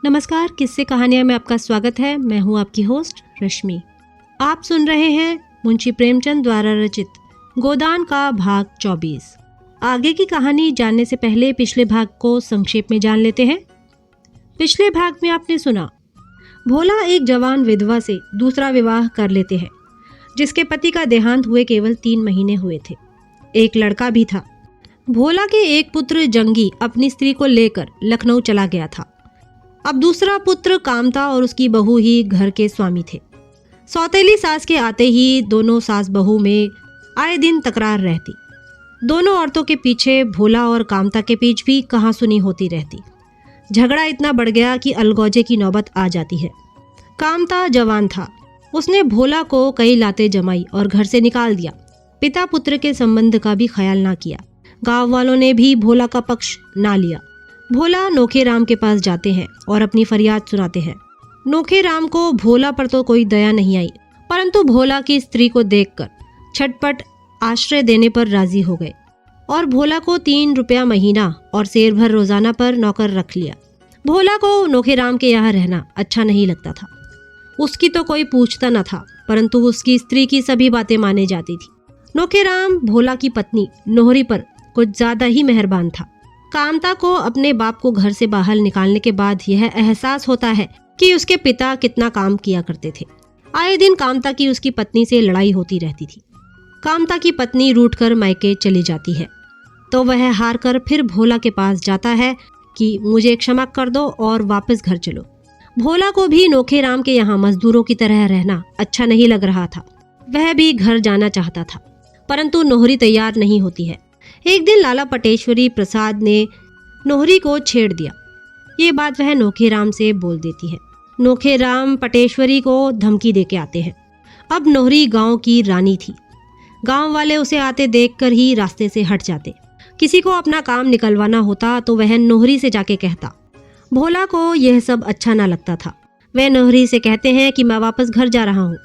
नमस्कार, किस्से कहानियाँ में आपका स्वागत है। मैं हूँ आपकी होस्ट रश्मि। आप सुन रहे हैं मुंशी प्रेमचंद द्वारा रचित गोदान का भाग 24। आगे की कहानी जानने से पहले पिछले भाग को संक्षेप में जान लेते हैं। पिछले भाग में आपने सुना, भोला एक जवान विधवा से दूसरा विवाह कर लेते हैं, जिसके पति का देहांत हुए केवल 3 महीने हुए थे। एक लड़का भी था। भोला के एक पुत्र जंगी अपनी स्त्री को लेकर लखनऊ चला गया था। अब दूसरा पुत्र कामता और उसकी बहू ही घर के स्वामी थे। सौतेली सास के आते ही दोनों सास बहू में आए दिन तकरार रहती। दोनों औरतों के पीछे भोला और कामता के बीच भी कहाँ सुनी होती रहती। झगड़ा इतना बढ़ गया कि अलगौजे की नौबत आ जाती है। कामता जवान था। उसने भोला को कई लाते जमाई और घर से निकाल दिया। पिता पुत्र के संबंध का भी ख्याल ना किया। गांव वालों ने भी भोला का पक्ष ना लिया। भोला नोखे राम के पास जाते हैं और अपनी फरियाद सुनाते हैं। नोखे राम को भोला पर तो कोई दया नहीं आई, परंतु भोला की स्त्री को देखकर छटपट आश्रय देने पर राजी हो गए और भोला को 3 रुपया महीना और सेर भर रोजाना पर नौकर रख लिया। भोला को नोखे राम के यहाँ रहना अच्छा नहीं लगता था। उसकी तो कोई पूछता न था, परंतु उसकी स्त्री की सभी बातें माने जाती थी। नोखे राम भोला की पत्नी नोहरी पर कुछ ज्यादा ही मेहरबान था। कामता को अपने बाप को घर से बाहर निकालने के बाद यह एहसास होता है कि उसके पिता कितना काम किया करते थे। आए दिन कामता की उसकी पत्नी से लड़ाई होती रहती थी। कामता की पत्नी रूठकर मायके चली जाती है तो वह हार कर फिर भोला के पास जाता है कि मुझे क्षमा कर दो और वापस घर चलो। भोला को भी नोखे राम के यहाँ मजदूरों की तरह रहना अच्छा नहीं लग रहा था। वह भी घर जाना चाहता था, परंतु नोहरी तैयार नहीं होती है। एक दिन लाला पटेश्वरी प्रसाद ने नोहरी को छेड़ दिया। ये बात वह नोखे राम से बोल देती है। नोखे राम पटेश्वरी को धमकी देके आते हैं। अब नोहरी गांव की रानी थी। गांव वाले उसे आते देखकर ही रास्ते से हट जाते। किसी को अपना काम निकलवाना होता तो वह नोहरी से जाके कहता। भोला को यह सब अच्छा ना लगता था। वह नोहरी से कहते हैं कि मैं वापस घर जा रहा हूँ,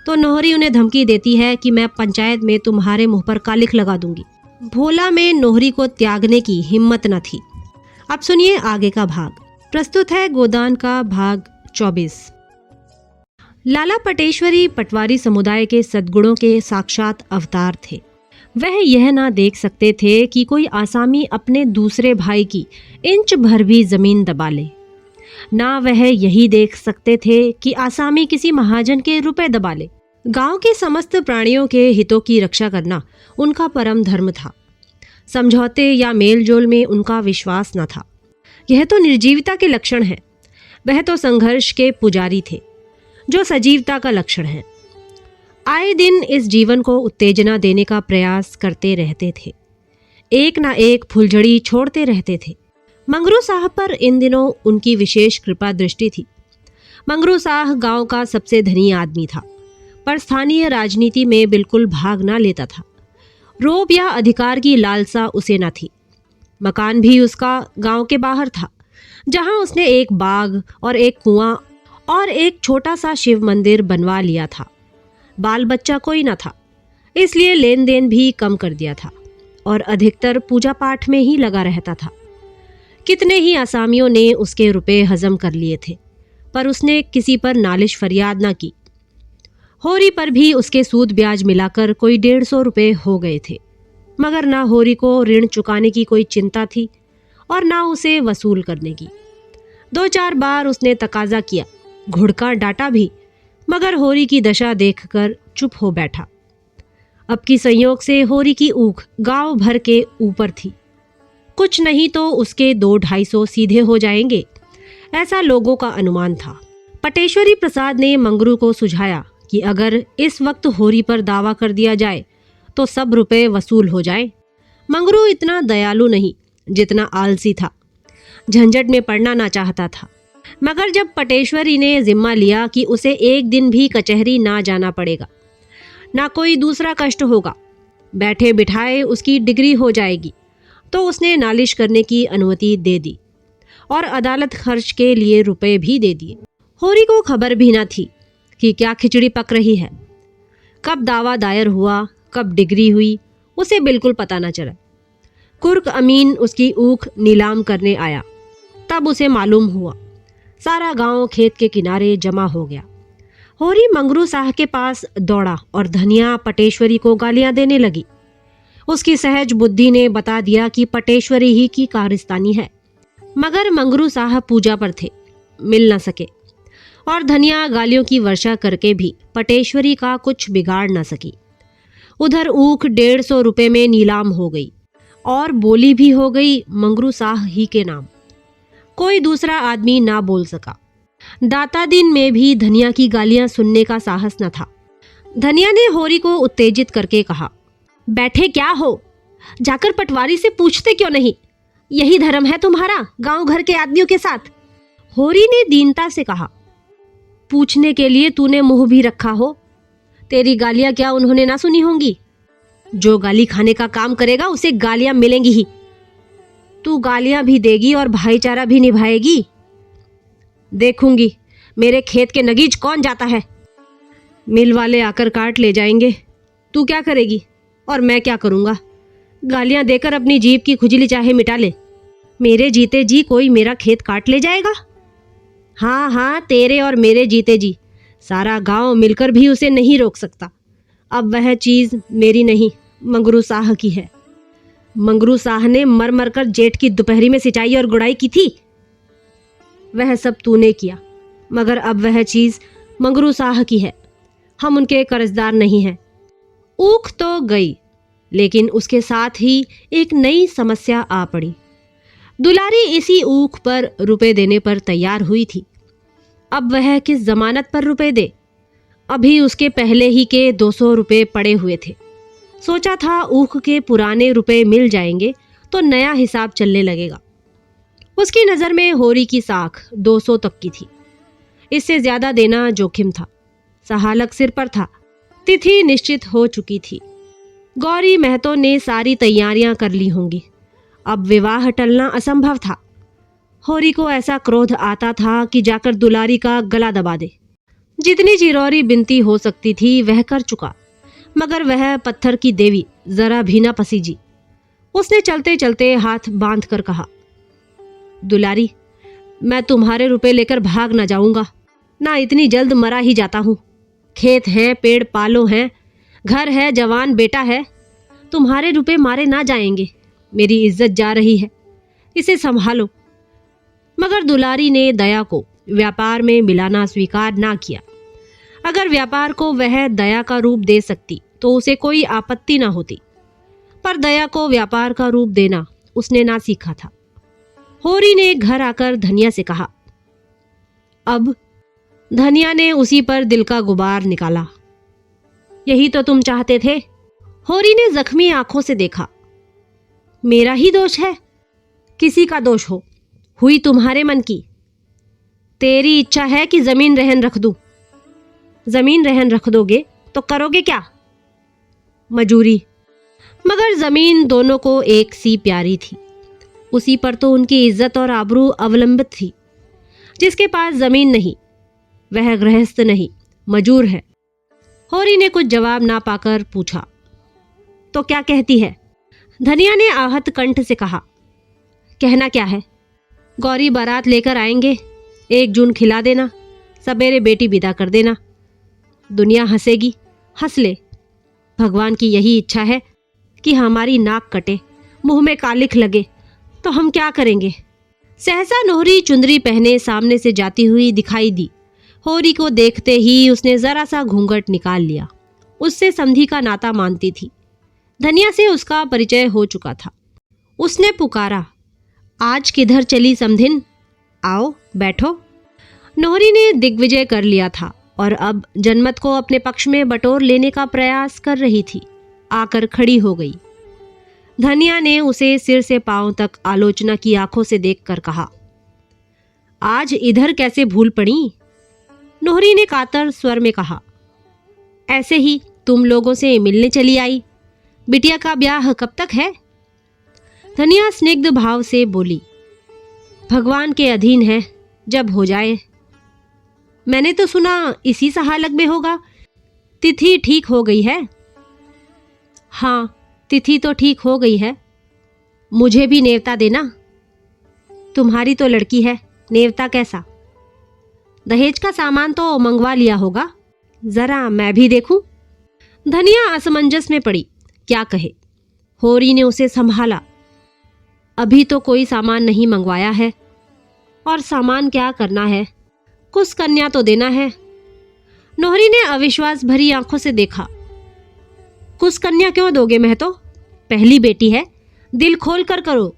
तो नोहरी उन्हें धमकी देती है कि मैं पंचायत में तुम्हारे मुंह पर कालिख लगा दूंगी। भोला में नोहरी को त्यागने की हिम्मत न थी। अब सुनिए आगे का भाग। प्रस्तुत है गोदान का भाग 24। लाला पटेश्वरी पटवारी समुदाय के सद्गुणों के साक्षात अवतार थे। वह यह ना देख सकते थे कि कोई आसामी अपने दूसरे भाई की इंच भर भी जमीन दबा ले। ना वह यही देख सकते थे कि आसामी किसी महाजन के रुपए दबा ले। गांव के समस्त प्राणियों के हितों की रक्षा करना उनका परम धर्म था। समझौते या मेलजोल में उनका विश्वास न था। यह तो निर्जीवता के लक्षण है। वह तो संघर्ष के पुजारी थे, जो सजीवता का लक्षण है। आए दिन इस जीवन को उत्तेजना देने का प्रयास करते रहते थे। एक ना एक फुलझड़ी छोड़ते रहते थे। मंगरू साहब पर इन दिनों उनकी विशेष कृपा दृष्टि थी। मंगरू साहब गांव का सबसे धनी आदमी था, पर स्थानीय राजनीति में बिल्कुल भाग ना लेता था। रोब या अधिकार की लालसा उसे न थी। मकान भी उसका गांव के बाहर था, जहां उसने एक बाग और एक कुआं और एक छोटा सा शिव मंदिर बनवा लिया था। बाल बच्चा कोई न था, इसलिए लेन देन भी कम कर दिया था और अधिकतर पूजा पाठ में ही लगा रहता था। कितने ही आसामियों ने उसके रुपए हजम कर लिए थे, पर उसने किसी पर नालिश फरियाद न की। होरी पर भी उसके सूद ब्याज मिलाकर कोई 150 रुपए हो गए थे, मगर ना होरी को ऋण चुकाने की कोई चिंता थी और ना उसे वसूल करने की। 2-4 बार उसने तकाजा किया, घुड़का डांटा भी, मगर होरी की दशा देखकर चुप हो बैठा। अब की संयोग से होरी की ऊख गांव भर के ऊपर थी। कुछ नहीं तो उसके 200-250 सीधे हो जाएंगे, ऐसा लोगों का अनुमान था। पटेश्वरी प्रसाद ने मंगरू को सुझाया कि अगर इस वक्त होरी पर दावा कर दिया जाए तो सब रुपए वसूल हो जाए। मंगरू इतना दयालु नहीं जितना आलसी था। झंझट में पड़ना ना चाहता था, मगर जब पटेश्वरी ने जिम्मा लिया कि उसे एक दिन भी कचहरी ना जाना पड़ेगा, ना कोई दूसरा कष्ट होगा, बैठे बिठाए उसकी डिग्री हो जाएगी, तो उसने नालिश करने की अनुमति दे दी और अदालत खर्च के लिए रुपए भी दे दिए। होरी को खबर भी ना थी कि क्या खिचड़ी पक रही है। कब दावा दायर हुआ, कब डिग्री हुई, उसे बिल्कुल पता न चला। कुर्क अमीन उसकी ऊख नीलाम करने आया, तब उसे मालूम हुआ। सारा गांव खेत के किनारे जमा हो गया। होरी मंगरू साह के पास दौड़ा और धनिया पटेश्वरी को गालियां देने लगी। उसकी सहज बुद्धि ने बता दिया कि पटेश्वरी ही की कारस्तानी है, मगर मंगरू साह पूजा पर थे, मिल न सके, और धनिया गालियों की वर्षा करके भी पटेश्वरी का कुछ बिगाड़ न सकी। उधर ऊख 150 रुपए में नीलाम हो गई और बोली भी हो गई मंगरू साह ही के नाम। कोई दूसरा आदमी ना बोल सका। दाता दिन में भी धनिया की गालियां सुनने का साहस न था। धनिया ने होरी को उत्तेजित करके कहा, बैठे क्या हो, जाकर पटवारी से पूछते क्यों नहीं? यही धर्म है तुम्हारा गांव घर के आदमियों के साथ? होरी ने दीनता से कहा, पूछने के लिए तूने मुंह भी रखा हो, तेरी गालियां क्या उन्होंने ना सुनी होंगी? जो गाली खाने का काम करेगा उसे गालियां मिलेंगी ही। तू गालियां भी देगी और भाईचारा भी निभाएगी? देखूंगी मेरे खेत के नगीज कौन जाता है। मिल वाले आकर काट ले जाएंगे, तू क्या करेगी और मैं क्या करूंगा? गालियां देकर अपनी जीभ की खुजली चाहे मिटा ले। मेरे जीते जी कोई मेरा खेत काट ले जाएगा? हाँ हाँ, तेरे और मेरे जीते जी सारा गांव मिलकर भी उसे नहीं रोक सकता। अब वह चीज मेरी नहीं, मंगरू साह की है। मंगरू साह ने मर मर कर जेठ की दोपहरी में सिंचाई और गुड़ाई की थी। वह सब तूने किया, मगर अब वह चीज मंगरू साह की है। हम उनके कर्जदार नहीं हैं। ऊख तो गई, लेकिन उसके साथ ही एक नई समस्या आ पड़ी। दुलारी इसी ऊख पर रुपए देने पर तैयार हुई थी। अब वह किस जमानत पर रुपए दे? अभी उसके पहले ही के 200 रुपए पड़े हुए थे। सोचा था ऊख के पुराने रुपए मिल जाएंगे तो नया हिसाब चलने लगेगा। उसकी नज़र में होरी की साख 200 तक की थी। इससे ज्यादा देना जोखिम था। सहालक सिर पर था। तिथि निश्चित हो चुकी थी। गौरी महतो ने सारी तैयारियां कर ली होंगी। अब विवाह टलना असंभव था। होरी को ऐसा क्रोध आता था कि जाकर दुलारी का गला दबा दे। जितनी चिरौरी बिनती हो सकती थी वह कर चुका, मगर वह पत्थर की देवी जरा भी न पसीजी। उसने चलते चलते हाथ बांध कर कहा, दुलारी, मैं तुम्हारे रुपए लेकर भाग न जाऊंगा, ना इतनी जल्द मरा ही जाता हूं। खेत है, पेड़ पालो हैं, घर है, जवान बेटा है। तुम्हारे रुपए मारे ना जाएंगे। मेरी इज्जत जा रही है, इसे संभालो। मगर दुलारी ने दया को व्यापार में मिलाना स्वीकार ना किया। अगर व्यापार को वह दया का रूप दे सकती तो उसे कोई आपत्ति ना होती, पर दया को व्यापार का रूप देना उसने ना सीखा था। होरी ने घर आकर धनिया से कहा, अब? धनिया ने उसी पर दिल का गुबार निकाला। यही तो तुम चाहते थे। होरी ने जख्मी आंखों से देखा। मेरा ही दोष है? किसी का दोष हो, हुई तुम्हारे मन की। तेरी इच्छा है कि जमीन रहन रख दूं। जमीन रहन रख दोगे तो करोगे क्या? मजूरी। मगर जमीन दोनों को एक सी प्यारी थी। उसी पर तो उनकी इज्जत और आबरू अवलंबित थी। जिसके पास जमीन नहीं वह गृहस्थ नहीं, मजूर है। होरी ने कुछ जवाब ना पाकर पूछा, तो क्या कहती है? धनिया ने आहत कंठ से कहा, कहना क्या है? गौरी बारात लेकर आएंगे, 1 जून खिला देना, सवेरे बेटी विदा कर देना। दुनिया हंसेगी, हंस ले। भगवान की यही इच्छा है कि हमारी नाक कटे, मुंह में कालिख लगे, तो हम क्या करेंगे? सहसा नोहरी चुंदरी पहने सामने से जाती हुई दिखाई दी। होरी को देखते ही उसने जरा सा घूंघट निकाल लिया। उससे समधी का नाता मानती थी। धनिया से उसका परिचय हो चुका था। उसने पुकारा, आज किधर चली समधिन? आओ बैठो। नोहरी ने दिग्विजय कर लिया था और अब जनमत को अपने पक्ष में बटोर लेने का प्रयास कर रही थी। आकर खड़ी हो गई। धनिया ने उसे सिर से पांव तक आलोचना की आंखों से देखकर कहा, आज इधर कैसे भूल पड़ी? नोहरी ने कातर स्वर में कहा, ऐसे ही तुम लोगों से मिलने चली आई। बिटिया का ब्याह कब तक है? धनिया स्निग्ध भाव से बोली, भगवान के अधीन है, जब हो जाए। मैंने तो सुना इसी सहालक में होगा। तिथि ठीक हो गई है? हाँ, तिथि तो ठीक हो गई है। मुझे भी नेवता देना। तुम्हारी तो लड़की है, नेवता कैसा? दहेज का सामान तो मंगवा लिया होगा, जरा मैं भी देखूं। धनिया असमंजस में पड़ी, क्या कहे। होरी ने उसे संभाला। अभी तो कोई सामान नहीं मंगवाया है, और सामान क्या करना है, कुछ कन्या तो देना है। नोहरी ने अविश्वास भरी आंखों से देखा। कुछ कन्या क्यों दोगे महतो, पहली बेटी है, दिल खोल कर करो।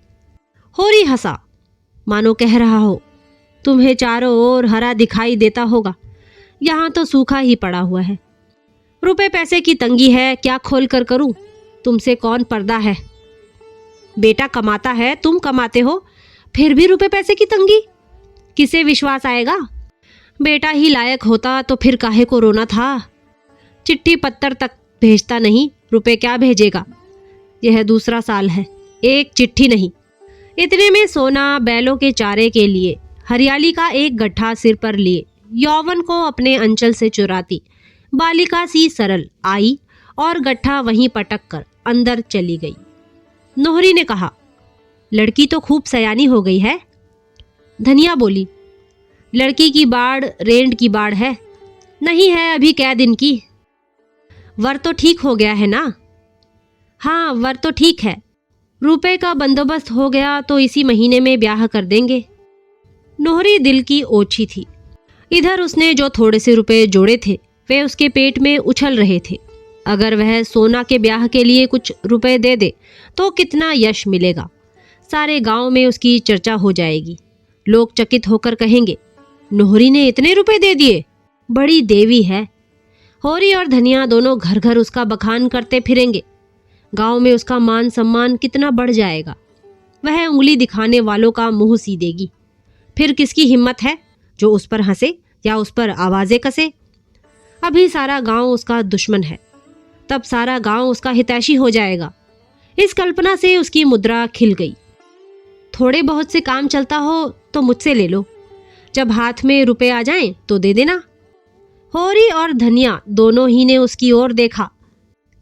होरी हंसा, मानो कह रहा हो, तुम्हें चारों ओर हरा दिखाई देता होगा, यहाँ तो सूखा ही पड़ा हुआ है। रुपए पैसे की तंगी है, क्या खोल कर करूं, तुमसे कौन पर्दा है। बेटा कमाता है, तुम कमाते हो, फिर भी रुपए पैसे की तंगी, किसे विश्वास आएगा। बेटा ही लायक होता तो फिर काहे को रोना था। चिट्ठी पत्तर तक भेजता नहीं, रुपए क्या भेजेगा। यह दूसरा साल है, एक चिट्ठी नहीं। इतने में सोना बैलों के चारे के लिए हरियाली का एक गड्ढा सिर पर लिए यौवन को अपने अंचल से चुराती बालिका सी सरल आई और गड्ढा वहीं पटक कर अंदर चली गई। नोहरी ने कहा, लड़की तो खूब सयानी हो गई है। धनिया बोली, लड़की की बाढ़ रेंड की बाढ़ है, नहीं है अभी कै दिन की। वर तो ठीक हो गया है ना। हाँ वर तो ठीक है, रुपए का बंदोबस्त हो गया तो इसी महीने में ब्याह कर देंगे। नोहरी दिल की ओछी थी। इधर उसने जो थोड़े से रुपए जोड़े थे वे उसके पेट में उछल रहे थे। अगर वह सोना के ब्याह के लिए कुछ रुपए दे दे तो कितना यश मिलेगा, सारे गांव में उसकी चर्चा हो जाएगी। लोग चकित होकर कहेंगे, नोहरी ने इतने रुपए दे दिए, बड़ी देवी है। होरी और धनिया दोनों घर घर उसका बखान करते फिरेंगे। गांव में उसका मान सम्मान कितना बढ़ जाएगा। वह उंगली दिखाने वालों का मुंह सी देगी। फिर किसकी हिम्मत है जो उस पर हंसे या उस पर आवाजें कसे। अभी सारा गांव उसका दुश्मन है, तब सारा गांव उसका हितैषी हो जाएगा। इस कल्पना से उसकी मुद्रा खिल गई। थोड़े बहुत से काम चलता हो तो मुझसे ले लो, जब हाथ में रुपए आ जाएं तो दे देना। होरी और धनिया दोनों ही ने उसकी ओर देखा।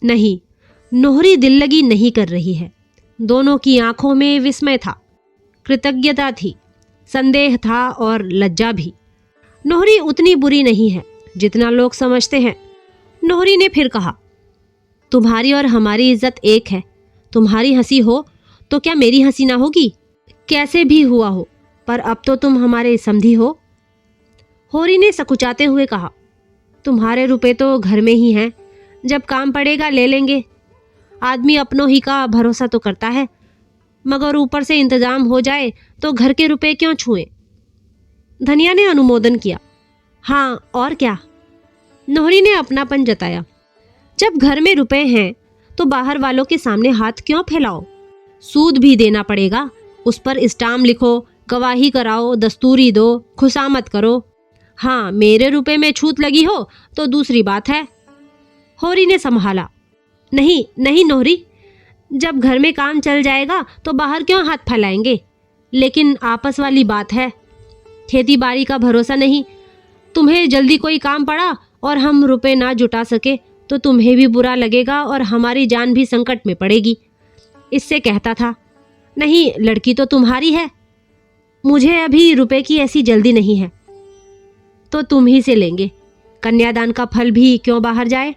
नहीं, नोहरी दिल लगी नहीं कर रही है। दोनों की आंखों में विस्मय था, कृतज्ञता थी, संदेह था और लज्जा भी। नोहरी उतनी बुरी नहीं है जितना लोग समझते हैं। नोहरी ने फिर कहा, तुम्हारी और हमारी इज्जत एक है। तुम्हारी हंसी हो तो क्या मेरी हंसी ना होगी। कैसे भी हुआ हो, पर अब तो तुम हमारे समधी हो। होरी ने सकुचाते हुए कहा, तुम्हारे रुपए तो घर में ही हैं, जब काम पड़ेगा ले लेंगे। आदमी अपनों ही का भरोसा तो करता है, मगर ऊपर से इंतजाम हो जाए तो घर के रुपए क्यों छुएं। धनिया ने अनुमोदन किया, हाँ और क्या। नोहरी ने अपनापन जताया, जब घर में रुपए हैं तो बाहर वालों के सामने हाथ क्यों फैलाओ। सूद भी देना पड़ेगा, उस पर स्टाम्प लिखो, गवाही कराओ, दस्तूरी दो, खुशामत करो। हाँ, मेरे रुपए में छूत लगी हो तो दूसरी बात है। होरी ने संभाला, नहीं नहीं नोहरी, जब घर में काम चल जाएगा तो बाहर क्यों हाथ फैलाएंगे। लेकिन आपस वाली बात है, खेती बाड़ी का भरोसा नहीं। तुम्हें जल्दी कोई काम पड़ा और हम रुपए ना जुटा सके तो तुम्हें भी बुरा लगेगा और हमारी जान भी संकट में पड़ेगी। इससे कहता था, नहीं लड़की तो तुम्हारी है, मुझे अभी रुपए की ऐसी जल्दी नहीं है, तो तुम ही से लेंगे। कन्यादान का फल भी क्यों बाहर जाए।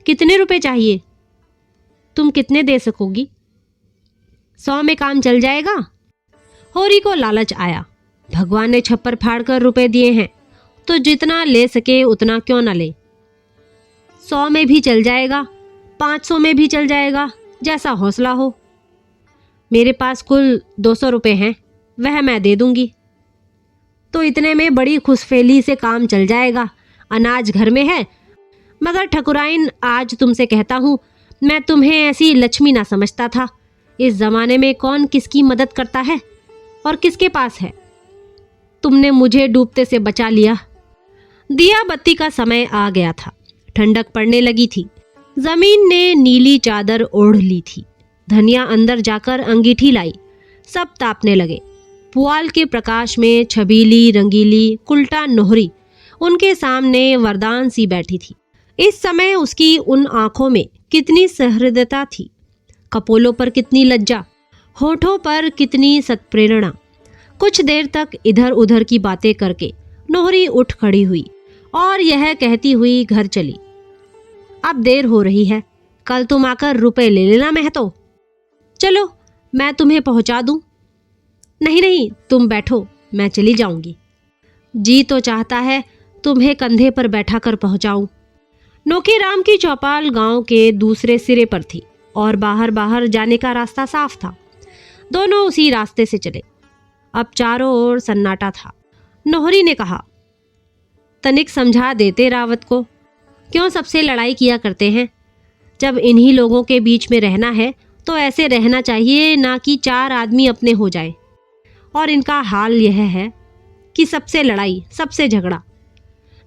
कितने रुपए चाहिए, तुम कितने दे सकोगी। 100 में काम चल जाएगा। होरी को लालच आया, भगवान ने छप्पर फाड़ कर रुपए दिए हैं तो जितना ले सके उतना क्यों ना ले। 100 में भी चल जाएगा, 500 में भी चल जाएगा, जैसा हौसला हो। मेरे पास कुल 200 रुपए हैं, वह मैं दे दूंगी। तो इतने में बड़ी खुशफेली से काम चल जाएगा। अनाज घर में है, मगर ठकुराइन आज तुमसे कहता हूँ, मैं तुम्हें ऐसी लक्ष्मी ना समझता था। इस जमाने में कौन किसकी मदद करता है और किसके पास है। तुमने मुझे डूबते से बचा लिया। दिया बत्ती का समय आ गया था, ठंडक पड़ने लगी थी। जमीन ने नीली चादर ओढ़ ली थी। धनिया अंदर जाकर अंगीठी लाई, सब तापने लगे। पुआल के प्रकाश में छबीली रंगीली कुल्टा नोहरी उनके सामने वरदान सी बैठी थी। इस समय उसकी उन आंखों में कितनी सहृदयता थी, कपोलों पर कितनी लज्जा, होठों पर कितनी सत्प्रेरणा। कुछ देर तक इधर उधर की बातें करके नोहरी उठ खड़ी हुई और यह कहती हुई घर चली, अब देर हो रही है, कल तुम आकर रुपए ले लेना महतो। चलो मैं तुम्हें पहुंचा दूं। नहीं नहीं, तुम बैठो, मैं चली जाऊंगी। जी तो चाहता है तुम्हें कंधे पर बैठा कर पहुंचाऊं। नोकीराम की चौपाल गांव के दूसरे सिरे पर थी और बाहर बाहर जाने का रास्ता साफ था। दोनों उसी रास्ते से चले। अब चारों ओर सन्नाटा था। नोहरी ने कहा, तनिक समझा देते रावत को, क्यों सबसे लड़ाई किया करते हैं? जब इन्हीं लोगों के बीच में रहना है तो ऐसे रहना चाहिए, ना कि चार आदमी अपने हो जाए। और इनका हाल यह है कि सबसे लड़ाई, सबसे झगड़ा।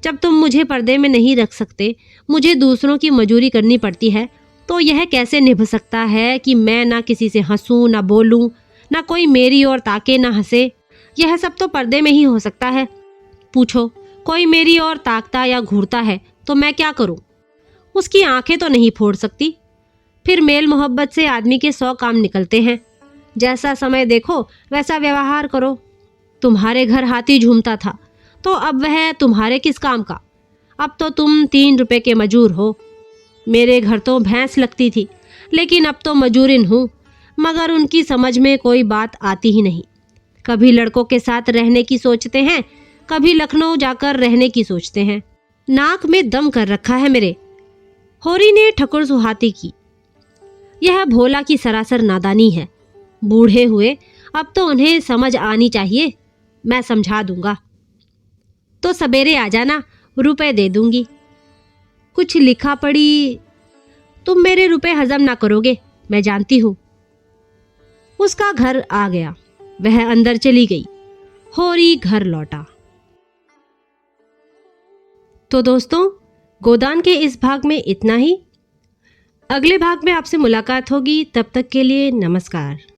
जब तुम मुझे पर्दे में नहीं रख सकते, मुझे दूसरों की मजूरी करनी पड़ती है, तो यह कैसे निभ सकता है कि मैं ना किसी से हंसूं, ना बोलूं, ना कोई मेरी ओर ताके, ना हंसे। यह सब तो पर्दे में ही हो सकता है। पूछो, कोई मेरी ओर ताकता या घूरता है तो मैं क्या करूं? उसकी आंखें तो नहीं फोड़ सकती। फिर मेल मोहब्बत से आदमी के 100 काम निकलते हैं। जैसा समय देखो वैसा व्यवहार करो। तुम्हारे घर हाथी झूमता था तो अब वह तुम्हारे किस काम का? अब तो तुम 3 रुपए के मजूर हो। मेरे घर तो भैंस लगती थी, लेकिन अब तो मजूरिन हूँ, मगर उनकी समझ में कोई बात आती ही नहीं। कभी लड़कों के साथ रहने की सोचते हैं, कभी लखनऊ जाकर रहने की सोचते हैं। नाक में दम कर रखा है मेरे। होरी ने ठकुर सुहाती की। यह भोला की सरासर नादानी है। बूढ़े हुए अब तो उन्हें समझ आनी चाहिए। मैं समझा दूंगा। तो सवेरे आ जाना, रुपए दे दूंगी। कुछ लिखा पड़ी। तुम मेरे रुपए हजम ना करोगे, मैं जानती हूं। उसका घर आ गया। वह अंदर चली गई। होरी घर लौटा। तो दोस्तों, गोदान के इस भाग में इतना ही। अगले भाग में आपसे मुलाकात होगी। तब तक के लिए नमस्कार।